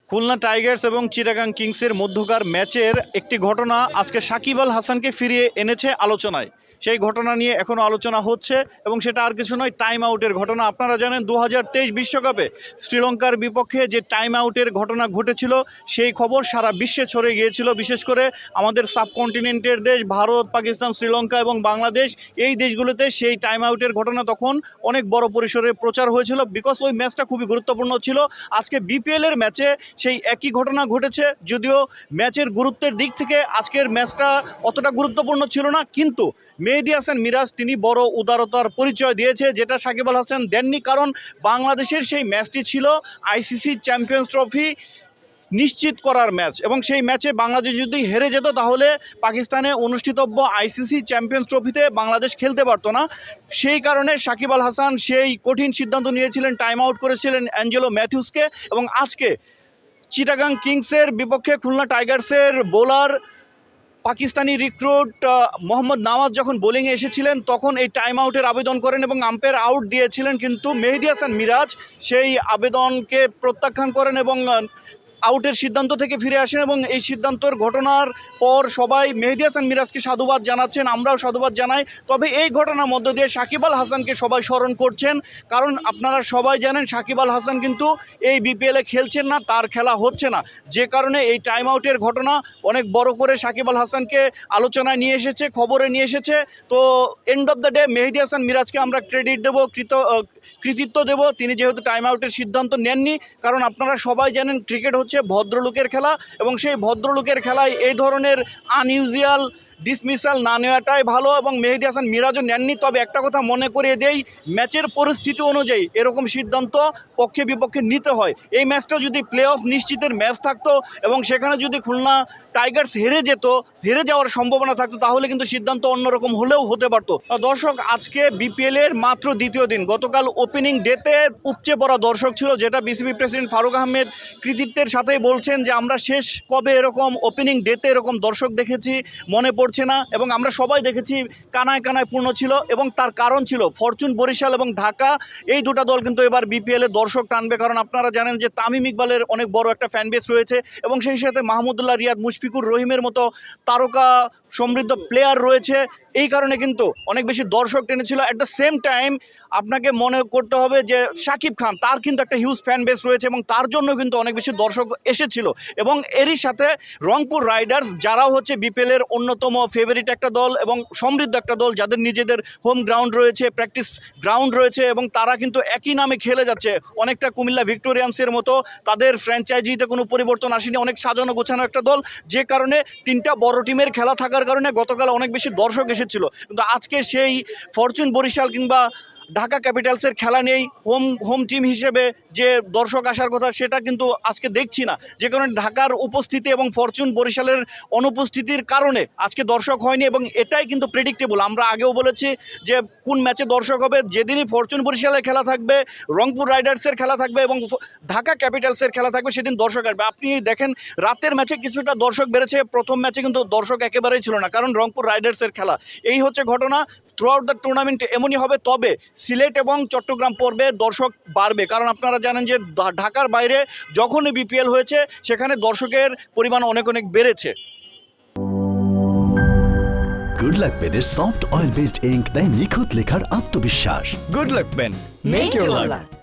Khulna Tigers এবং চিটাগাং কিংসের মধ্যকার ম্যাচের একটি ঘটনা আজকে সাকিব আল হাসানকে ফিরিয়ে এনেছে আলোচনায়। সেই ঘটনা নিয়ে এখনও আলোচনা হচ্ছে এবং সেটা আর কিছু নয়, টাইম আউটের ঘটনা। আপনারা জানেন 2023 বিশ্বকাপে শ্রীলঙ্কার বিপক্ষে যে টাইম আউটের ঘটনা ঘটেছিল সেই খবর সারা বিশ্বে ছড়িয়ে গিয়েছিল। বিশেষ করে আমাদের সাবকন্টিনেন্টের দেশ ভারত, পাকিস্তান, শ্রীলঙ্কা এবং বাংলাদেশ, এই দেশগুলোতে সেই টাইম আউটের ঘটনা তখন অনেক বড় পরিসরে প্রচার হয়েছিল, বিকজ ওই ম্যাচটা খুবই গুরুত্বপূর্ণ ছিল। আজকে বিপিএলের ম্যাচে সেই একই ঘটনা ঘটেছে, যদিও ম্যাচের গুরুত্বের দিক থেকে আজকের ম্যাচটা অতটা গুরুত্বপূর্ণ ছিল না, কিন্তু মেহেদী হাসান মিরাজ তিনি বড় উদারতার পরিচয় দিয়েছে, যেটা সাকিব আল হাসান দেননি। কারণ বাংলাদেশের সেই ম্যাচটি ছিল আইসিসি চ্যাম্পিয়ন্স ট্রফি নিশ্চিত করার ম্যাচ, এবং সেই ম্যাচে বাংলাদেশ যদি হেরে যেত তাহলে পাকিস্তানে অনুষ্ঠিতব্য আইসিসি চ্যাম্পিয়ন্স ট্রফিতে বাংলাদেশ খেলতে পারতো না। সেই কারণে সাকিব আল হাসান সেই কঠিন সিদ্ধান্ত নিয়েছিলেন, টাইম আউট করেছিলেন অ্যাঞ্জেলো ম্যাথিউসকে। এবং আজকে চিটাগাং কিংসের বিপক্ষে খুলনা টাইগার্সের বোলার পাকিস্তানি রিক্রুট মোহাম্মদ নওয়াজ যখন বোলিংয়ে এসেছিলেন তখন এই টাইম আউটের আবেদন করেন এবং আম্পায়ার আউট দিয়েছিলেন, কিন্তু মেহেদী হাসান মিরাজ সেই আবেদনকে প্রত্যাখ্যান করেন এবং আউটের সিদ্ধান্ত থেকে ফিরে আসেন। এবং এই সিদ্ধান্তর ঘটনার পর সবাই মেহেদী হাসান মিরাজকে সাধুবাদ জানাচ্ছেন, আমরাও সাধুবাদ জানাই। তবে এই ঘটনার মধ্য দিয়ে সাকিব আল হাসানকে সবাই স্মরণ করছেন, কারণ আপনারা সবাই জানেন সাকিব আল হাসান কিন্তু এই বিপিএলে খেলছেন না, তার খেলা হচ্ছে না, যে কারণে এই টাইম আউটের ঘটনা অনেক বড় করে সাকিব আল হাসানকে আলোচনায় নিয়ে এসেছে, খবরে নিয়ে এসেছে। তো এন্ড অফ দ্য ডে মেহেদী হাসান মিরাজকে আমরা ক্রেডিট দেবো, কৃতিত্ব দেব, তিনি যেহেতু টাইম আউটের সিদ্ধান্ত নেননি। কারণ আপনারা সবাই জানেন ক্রিকেট হচ্ছে ভদ্রলোকের খেলা, এবং সেই ভদ্রলোকের খেলায় এই ধরনের আনইউজুয়াল ডিসমিসাল না নেওয়াটাই ভালো, এবং মেহেদী হাসান মিরাজও নেননি। তবে একটা কথা মনে করিয়ে দেই, ম্যাচের পরিস্থিতি অনুযায়ী এরকম সিদ্ধান্ত পক্ষে বিপক্ষে নিতে হয়। এই ম্যাচটা যদি প্লে অফ নিশ্চিতের ম্যাচ থাকতো এবং সেখানে যদি খুলনা টাইগার্স হেরে যাওয়ার সম্ভাবনা থাকতো, তাহলে কিন্তু সিদ্ধান্ত অন্যরকম হলেও হতে পারতো। দর্শক, আজকে বিপিএলের মাত্র দ্বিতীয় দিন, গতকাল ওপেনিং ডেতে উপচে পড়া দর্শক ছিল, যেটা বিসিবি প্রেসিডেন্ট ফারুক আহমেদ কৃতিত্বের সাথেই বলছেন যে আমরা শেষ কবে এরকম ওপেনিং ডেতে এরকম দর্শক দেখেছি মনে পড়ছে না। এবং আমরা সবাই দেখেছি কানায় কানায় পূর্ণ ছিল, এবং তার কারণ ছিল ফরচুন বরিশাল এবং ঢাকা, এই দুটো দল কিন্তু এবার বিপিএলে দর্শক টানবে। কারণ আপনারা জানেন যে তামিম ইকবালের অনেক বড় একটা ফ্যান বেস রয়েছে, এবং সেই সাথে মাহমুদুল্লাহ রিয়াদ, মুশফিকুর রহিমের মতো তারকা সমৃদ্ধ প্লেয়ার রয়েছে। এই কারণে কিন্তু অনেক বেশি দর্শক টেনেছিল। অ্যাট দ্য সেম টাইম আপনাকে মনে করতে হবে যে শাকিব খান, তার কিন্তু একটা হিউজ ফ্যান বেস রয়েছে, এবং তার জন্য কিন্তু অনেক বেশি দর্শক এসেছিল। এবং এরই সাথে রংপুর রাইডার্স, যারাও হচ্ছে বিপিএলের অন্যতম ফেভারিট একটা দল এবং সমৃদ্ধ একটা দল, যাদের নিজেদের হোম গ্রাউন্ড রয়েছে, প্র্যাকটিস গ্রাউন্ড রয়েছে, এবং তারা কিন্তু একই নামে খেলে যাচ্ছে, অনেকটা কুমিল্লা ভিক্টোরিয়ান্সের মতো। তাদের ফ্র্যাঞ্চাইজিতে কোনো পরিবর্তন আসেনি, অনেক সাজানো গোছানো একটা দল, যে কারণে তিনটা বড় টিমের খেলা থাকার কারণে গতকাল অনেক বেশি দর্শক এসেছিল। কিন্তু আজকে সেই ফরচুন বরিশাল কিংবা ঢাকা ক্যাপিটালসের খেলা নেই, হোম টিম হিসেবে যে দর্শক আসার কথা সেটা কিন্তু আজকে দেখছি না, যে কারণে ঢাকার উপস্থিতি এবং ফরচুন বরিশালের অনুপস্থিতির কারণে আজকে দর্শক হয়নি। এবং এটাই কিন্তু প্রেডিক্টেবল, আমরা আগেও বলেছি যে কোন ম্যাচে দর্শক হবে। যেদিনই ফরচুন বরিশালের খেলা থাকবে, রংপুর রাইডার্সের খেলা থাকবে এবং ঢাকা ক্যাপিটালসের খেলা থাকবে, সেদিন দর্শক আসবে। আপনি দেখেন রাতের ম্যাচে কিছুটা দর্শক বেড়েছে, প্রথম ম্যাচে কিন্তু দর্শক একেবারেই ছিল না, কারণ রংপুর রাইডার্সের খেলা। এই হচ্ছে ঘটনা, থ্রু আউট দ্য টুর্নামেন্ট এমনই হবে। তবে সিলেট এবং চট্টগ্রাম পর্বে দর্শক বাড়বে, কারণ আপনারা জানেন যে ঢাকার বাইরে যখনই বিপিএল হয়েছে সেখানে দর্শকের পরিমাণ অনেক বেড়েছে। গুড লাক পেনের সফট অয়েল বেসড ইঙ্ক দেয় নিখুঁত লেখার আত্মবিশ্বাস। Good luck pen. Make your luck.